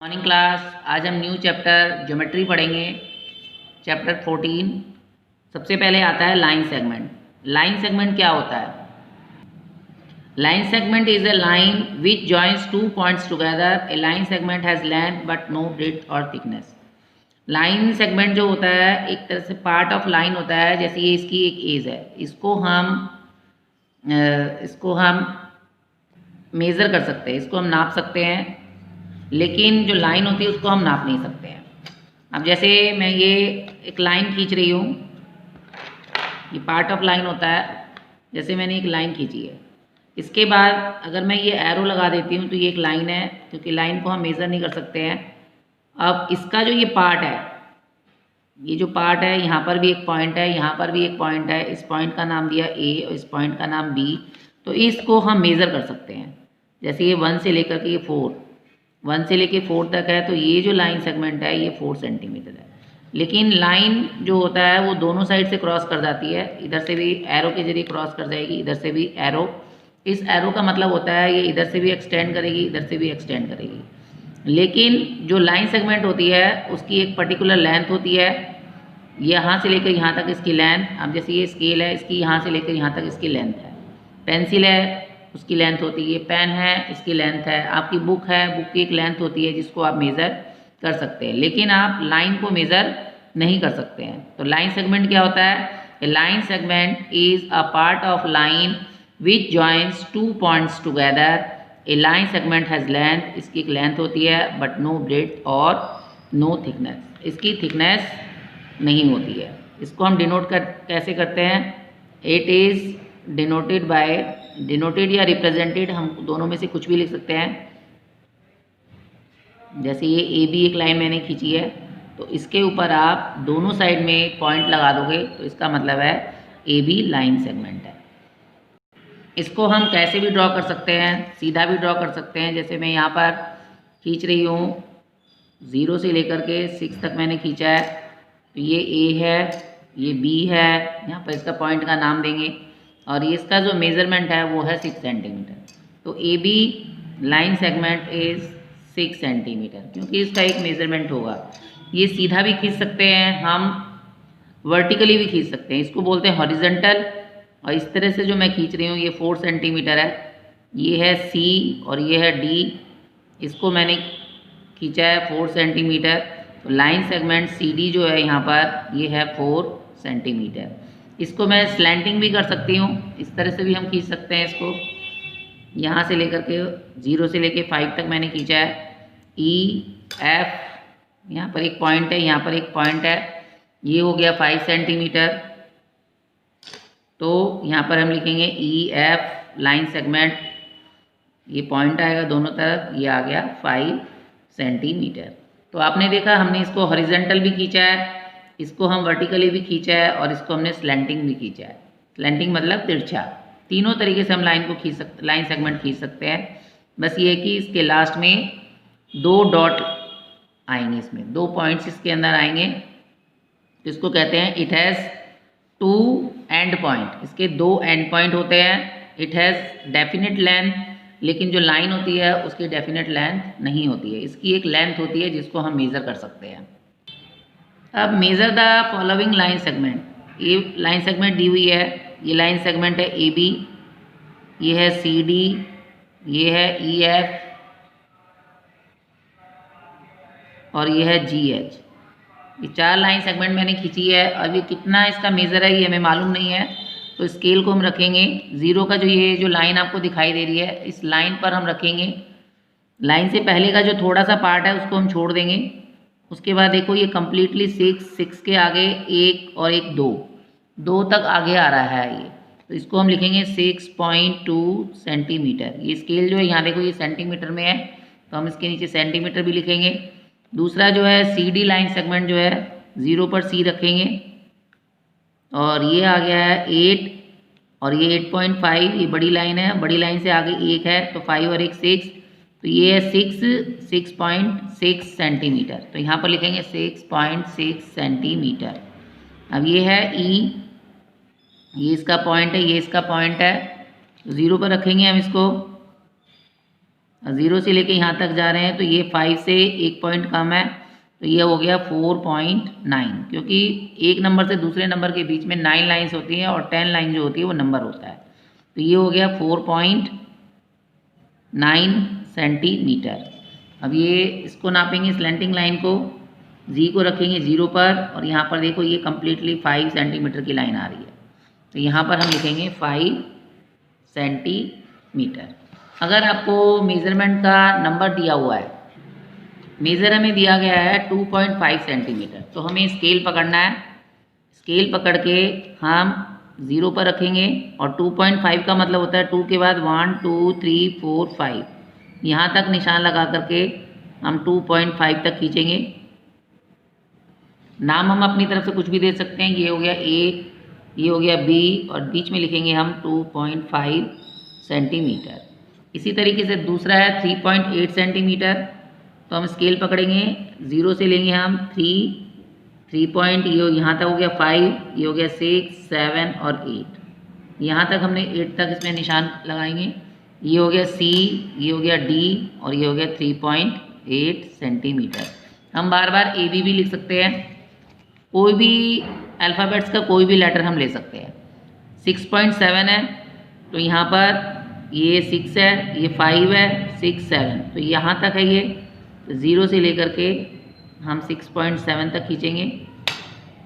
Morning class. आज हम new chapter geometry पढ़ेंगे। चैप्टर 14। सबसे पहले आता है लाइन सेगमेंट। लाइन सेगमेंट क्या होता है? Line segment is a line which joins two points together. A line segment has length but no breadth और थिकनेस। लाइन सेगमेंट जो होता है एक तरह से पार्ट ऑफ लाइन होता है। जैसे ये इसकी एक एज है, इसको हम मेज़र कर सकते हैं, इसको हम नाप सकते हैं, लेकिन जो लाइन होती है उसको हम नाप नहीं सकते हैं। अब जैसे मैं ये एक लाइन खींच रही हूँ, ये पार्ट ऑफ लाइन होता है। जैसे मैंने एक लाइन खींची है, इसके बाद अगर मैं ये एरो लगा देती हूँ तो ये एक लाइन है, क्योंकि लाइन को हम मेज़र नहीं कर सकते हैं। अब इसका जो ये पार्ट है, ये जो पार्ट है, यहाँ पर भी एक पॉइंट है, यहाँ पर भी एक पॉइंट है। इस पॉइंट का नाम दिया ए और इस पॉइंट का नाम बी। तो इसको हम मेज़र कर सकते हैं। जैसे ये 1 से लेकर के ये 1 से लेके 4 तक है, तो ये जो लाइन सेगमेंट है ये 4 सेंटीमीटर है। लेकिन लाइन जो होता है वो दोनों साइड से क्रॉस कर जाती है। इधर से भी एरो के जरिए क्रॉस कर जाएगी, इधर से भी एरो। इस एरो का मतलब होता है ये इधर से भी एक्सटेंड करेगी, इधर से भी एक्सटेंड करेगी। लेकिन जो लाइन सेगमेंट होती है उसकी एक पर्टिकुलर लेंथ होती है। यहाँ से लेकर यहाँ तक इसकी लेंथ। अब जैसे ये स्केल है, इसकी यहाँ से लेकर यहाँ तक इसकी लेंथ है। पेंसिल है, उसकी लेंथ होती है। पेन है, इसकी लेंथ है। आपकी बुक है, बुक की एक लेंथ होती है जिसको आप मेज़र कर सकते हैं, लेकिन आप लाइन को मेज़र नहीं कर सकते हैं। तो लाइन सेगमेंट क्या होता है? A line segment is a part of line which joins two points together. A line segment has length, इसकी एक लेंथ होती है, बट नो ब्रेड्थ और नो थिकनेस, इसकी थिकनेस नहीं होती है। इसको हम डिनोट कैसे करते हैं? It is denoted by, denoted या रिप्रेजेंटेड, हम दोनों में से कुछ भी लिख सकते हैं। जैसे ये ए बी एक लाइन मैंने खींची है, तो इसके ऊपर आप दोनों साइड में पॉइंट लगा दोगे तो इसका मतलब है ए बी लाइन सेगमेंट है। इसको हम कैसे भी ड्रॉ कर सकते हैं, सीधा भी ड्रॉ कर सकते हैं। जैसे मैं यहाँ पर खींच रही हूँ, 0 से लेकर के 6 तक मैंने खींचा है, तो ये ए है, ये बी है, यहाँ पर इसका पॉइंट का नाम देंगे, और ये इसका जो मेज़रमेंट है वो है 6 सेंटीमीटर। तो A B line segment is 6 centimetre, क्योंकि इसका एक मेज़रमेंट होगा। ये सीधा भी खींच सकते हैं, हम वर्टिकली भी खींच सकते हैं, इसको बोलते हैं हॉरिजेंटल। और इस तरह से जो मैं खींच रही हूँ ये 4 सेंटीमीटर है, ये है सी और ये है डी, इसको मैंने खींचा है 4 सेंटीमीटर। तो लाइन सेगमेंट सी डी जो है यहाँ पर ये है 4 सेंटीमीटर। इसको मैं स्लैंटिंग भी कर सकती हूँ, इस तरह से भी हम खींच सकते हैं। इसको यहाँ से लेकर के 0 से लेकर 5 तक मैंने खींचा है। ई एफ, यहाँ पर एक पॉइंट है, यहाँ पर एक पॉइंट है, ये हो गया 5 सेंटीमीटर। तो यहाँ पर हम लिखेंगे ई एफ लाइन सेगमेंट, ये पॉइंट आएगा दोनों तरफ, ये आ गया 5 सेंटीमीटर। तो आपने देखा हमने इसको हॉरिजेंटल भी खींचा है, इसको हम वर्टिकली भी खींचा है, और इसको हमने स्लैंटिंग भी खींचा है। स्लैंटिंग मतलब तिरछा। तीनों तरीके से हम लाइन को खींच सकते, लाइन सेगमेंट खींच सकते हैं। बस ये है कि इसके लास्ट में 2 डॉट आएंगे, इसमें 2 पॉइंट्स इसके अंदर आएंगे, तो इसको कहते हैं इट हैज़ 2 एंड पॉइंट। इसके 2 एंड पॉइंट होते हैं। इट हैज़ डेफिनेट लेंथ, लेकिन जो लाइन होती है उसकी डेफिनेट लेंथ नहीं होती है, इसकी एक लेंथ होती है जिसको हम मेज़र कर सकते हैं। अब measure the following line segment. ये लाइन सेगमेंट दी हुई है, ये लाइन सेगमेंट है ए बी, ये है सी डी, ये है ई एफ, और ये है जी एच। ये 4 लाइन सेगमेंट मैंने खींची है। अब ये कितना इसका मेज़र है ये हमें मालूम नहीं है, तो स्केल को हम रखेंगे 0 का, जो ये जो लाइन आपको दिखाई दे रही है इस लाइन पर हम रखेंगे। लाइन से पहले का जो थोड़ा सा पार्ट है उसको हम छोड़ देंगे। उसके बाद देखो ये कम्प्लीटली 6 के आगे 1 और 1 2 तक आगे आ रहा है ये, तो इसको हम लिखेंगे 6.2 सेंटीमीटर। ये स्केल जो है यहाँ देखो ये सेंटीमीटर में है, तो हम इसके नीचे सेंटीमीटर भी लिखेंगे। दूसरा जो है सी डी लाइन सेगमेंट जो है 0 पर सी रखेंगे, और ये आ गया है 8, और ये 8.5, ये बड़ी लाइन है, बड़ी लाइन से आगे 1 है, तो 5 और 1 6, तो ये है 6.6 सेंटीमीटर। तो यहाँ पर लिखेंगे 6.6 सेंटीमीटर। अब ये है ई, ये इसका पॉइंट है, ये इसका पॉइंट है, 0 पर रखेंगे हम इसको। 0 से लेके यहाँ तक जा रहे हैं तो ये 5 से 1 पॉइंट कम है, तो ये हो गया 4.9, क्योंकि एक नंबर से दूसरे नंबर के बीच में 9 लाइन्स होती हैं और 10 लाइन जो होती है वो नंबर होता है। तो ये हो गया 4.9 सेंटीमीटर। अब ये इसको नापेंगे, स्लैंटिंग लाइन को, जी को रखेंगे 0 पर, और यहाँ पर देखो ये कम्प्लीटली 5 सेंटीमीटर की लाइन आ रही है, तो यहाँ पर हम लिखेंगे 5 सेंटीमीटर। अगर आपको मेज़रमेंट का नंबर दिया हुआ है, मेज़र हमें दिया गया है 2.5 सेंटीमीटर, तो हमें स्केल पकड़ना है। स्केल पकड़ के हम 0 पर रखेंगे, और 2.5 का मतलब होता है 2 के बाद 1 2 3 4 5, यहाँ तक निशान लगा करके हम 2.5 तक खींचेंगे। नाम हम अपनी तरफ से कुछ भी दे सकते हैं, ये हो गया A, ये हो गया B, और बीच में लिखेंगे हम 2.5 सेंटीमीटर। इसी तरीके से दूसरा है 3.8 सेंटीमीटर, तो हम स्केल पकड़ेंगे, 0 से लेंगे हम 3 पॉइंट, ये यहाँ तक हो गया 5, ये हो गया 6 7 और 8, यहाँ तक हमने 8 तक इसमें निशान लगाएंगे। ये हो गया C, ये हो गया D, और ये हो गया 3.8 सेंटीमीटर। हम बार बार AB भी लिख सकते हैं, कोई भी अल्फ़ाबेट्स का कोई भी लेटर हम ले सकते हैं। 6.7 है, तो यहाँ पर ये 6 है, ये 5 है, 6 7, तो यहाँ तक है ये, तो 0 से लेकर के हम 6.7 तक खींचेंगे।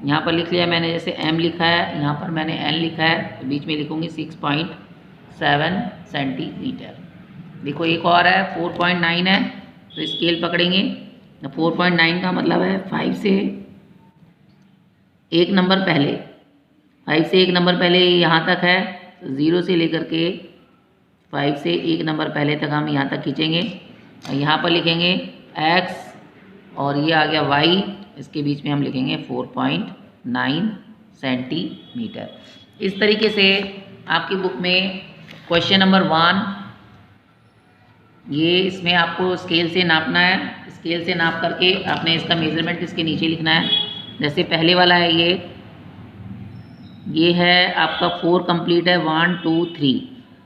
यहाँ पर लिख लिया मैंने, जैसे M लिखा है, यहाँ पर मैंने N लिखा है, तो बीच में लिखूँगी 6.7 सेंटीमीटर। देखो एक और है 4.9 है, तो स्केल पकड़ेंगे, 4.9 का मतलब है 5 से एक नंबर पहले, 5 से एक नंबर पहले यहाँ तक है, तो 0 से लेकर के 5 से एक नंबर पहले तक हम यहाँ तक खींचेंगे, और यहाँ पर लिखेंगे X, और ये आ गया Y, इसके बीच में हम लिखेंगे 4.9 सेंटीमीटर। इस तरीके से आपकी बुक में क्वेश्चन नंबर 1, ये इसमें आपको स्केल से नापना है, स्केल से नाप करके आपने इसका मेज़रमेंट इसके नीचे लिखना है। जैसे पहले वाला है ये है आपका 4 कंप्लीट है, 1 2 3,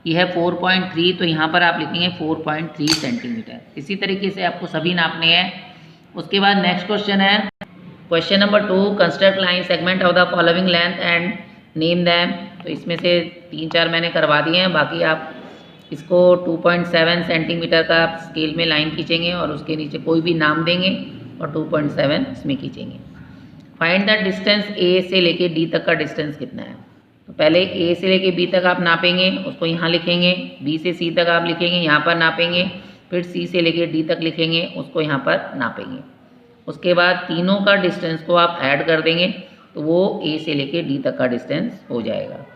ये है 4.3, तो यहाँ पर आप लिखेंगे 4.3 सेंटीमीटर। इसी तरीके से आपको सभी नापने हैं। उसके बाद नेक्स्ट क्वेश्चन है question number 2, construct line segment of the following length and name them. तो इसमें से 3-4 मैंने करवा दिए हैं, बाकी आप इसको 2.7 सेंटीमीटर का आप स्केल में लाइन खींचेंगे और उसके नीचे कोई भी नाम देंगे और 2.7 इसमें खींचेंगे। फाइंड द डिस्टेंस A से लेके D तक का डिस्टेंस कितना है। तो पहले A से लेके B तक आप नापेंगे, उसको यहाँ लिखेंगे, B से C तक आप लिखेंगे, यहाँ पर नापेंगे, फिर C से लेके D तक लिखेंगे, उसको यहाँ पर नापेंगे। उसके बाद तीनों का डिस्टेंस को आप ऐड कर देंगे, तो वो A से लेके D तक का डिस्टेंस हो जाएगा।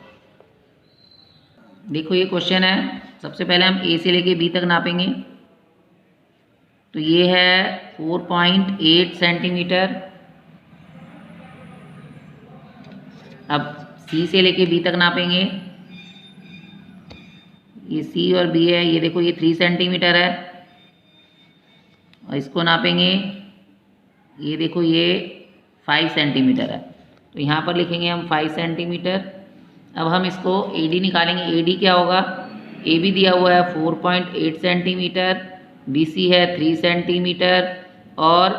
देखो ये क्वेश्चन है, सबसे पहले हम A से लेके B तक नापेंगे, तो ये है 4.8 सेंटीमीटर। अब C से लेके B तक नापेंगे, ये C और B है, ये देखो ये 3 सेंटीमीटर है, और इसको नापेंगे, ये देखो ये 5 सेंटीमीटर है, तो यहाँ पर लिखेंगे हम 5 सेंटीमीटर। अब हम इसको AD निकालेंगे, AD क्या होगा, AB दिया हुआ है 4.8 सेंटीमीटर, BC है 3 सेंटीमीटर और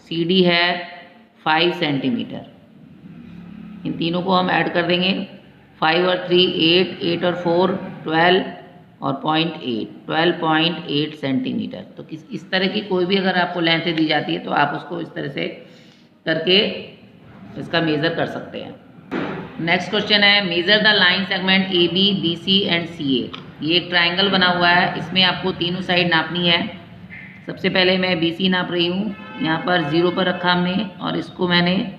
CD है 5 सेंटीमीटर। इन तीनों को हम ऐड कर देंगे, 5 और 3 8, 8 और 4 12 और 12.8 सेंटीमीटर। तो इस तरह की कोई भी अगर आपको लेंथ दी जाती है तो आप उसको इस तरह से करके इसका मेज़र कर सकते हैं। नेक्स्ट क्वेश्चन है, measure the line segment AB BC and CA। ये एक ट्राइंगल बना हुआ है, इसमें आपको तीनों साइड नापनी है। सबसे पहले मैं BC नाप रही हूँ, यहाँ पर 0 पर रखा हमने, और इसको मैंने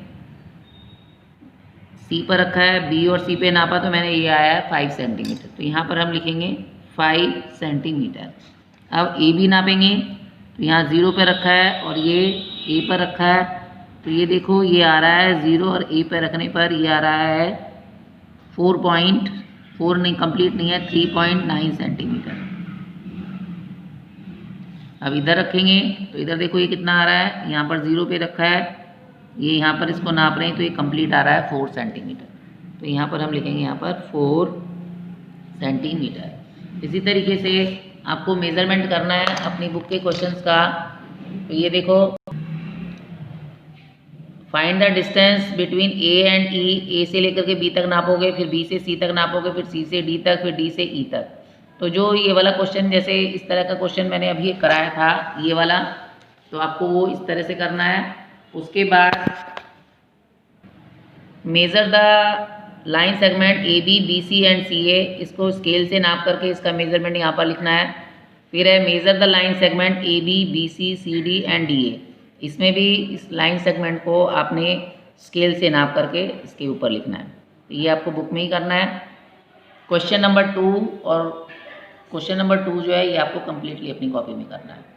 C पर रखा है, B और C पे नापा तो मैंने ये आया है 5 सेंटीमीटर, तो यहाँ पर हम लिखेंगे 5 सेंटीमीटर। अब AB नापेंगे, तो यहाँ 0 पे रखा है और ये A पर रखा है, तो ये देखो ये आ रहा है 0 और A पर रखने पर ये आ रहा है 4.4 नहीं, कंप्लीट नहीं है, 3.9 सेंटीमीटर। अब इधर रखेंगे तो इधर देखो ये कितना आ रहा है, यहाँ पर 0 पे रखा है, ये यहाँ पर इसको नाप रहे हैं तो ये कंप्लीट आ रहा है 4 सेंटीमीटर, तो यहाँ पर हम लिखेंगे यहाँ पर 4 सेंटीमीटर। इसी तरीके से आपको मेज़रमेंट करना है अपनी बुक के क्वेश्चंस का। तो ये देखो, find the distance between A and E. A से लेकर के बी तक नापोगे, फिर बी से सी तक नापोगे, फिर सी से डी तक, फिर डी से ई तक। तो जो ये वाला क्वेश्चन, जैसे इस तरह का क्वेश्चन मैंने अभी कराया था ये वाला, तो आपको वो इस तरह से करना है। उसके बाद measure the line segment A B B C and C A. इसको स्केल से नाप करके इसका मेज़रमेंट यहाँ पर लिखना है। फिर है measure the line segment A B B C C D and D A. इसमें भी इस लाइन सेगमेंट को आपने स्केल से नाप करके इसके ऊपर लिखना है। तो ये आपको बुक में ही करना है। क्वेश्चन नंबर 2 और क्वेश्चन नंबर 2 जो है ये आपको कम्प्लीटली अपनी कॉपी में करना है।